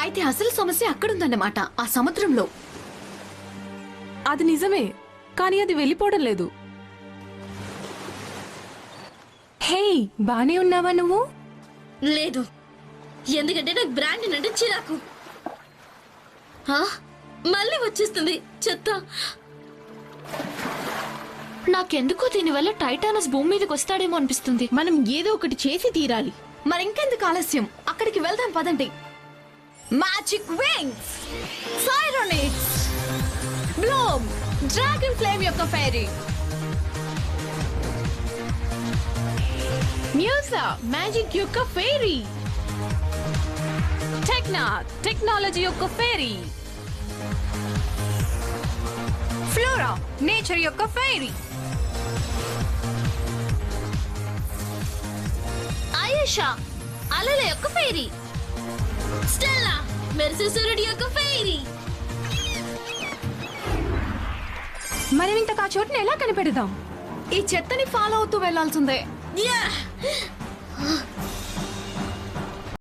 అయితే అసలు సమస్య అక్కడుందన్నమాట, ఆ సముద్రంలో. అది నిజమే, కానీ అది వెళ్ళిపోవడం లేదు. హే, బానే ఉన్నావా నువ్వు? లేదు, ఎందుకంటే నాకు బ్రాండ్ అంటే చిరాకు. మళ్ళీ వచ్చేస్తుంది చెత్త. నాకెందుకో దీనివల్ల టైటానస్ భూమి మీదకి వస్తాడేమో అనిపిస్తుంది. మనం ఏదో ఒకటి చేసి తీరాలి. మరింకెందుకు ఆలస్యం, అక్కడికి వెళ్దాం పదండి. Magic wings, Sirenix, Bloom, dragon flame యొక్క ఫెయిరీ, మ్యూజా, మ్యాజిక్ యొక్క ఫెయిరీ, టెక్నా, టెక్నాలజీ యొక్క ఫెయిరీ, ఫ్లోరా, నేచర్ యొక్క ఫెయిరీ, ఆయేషా, అలల యొక్క ఫెయిరీ, స్టెల్లా, మెరిసే సూర్యుడి యొక్క ఫెయిరీ. మనం ఇంతకు ఆ చోటుని ఎలా కనిపెడదాం? ఈ చెత్తని ఫాలో అవుతూ వెళ్లాల్సిందే. యా!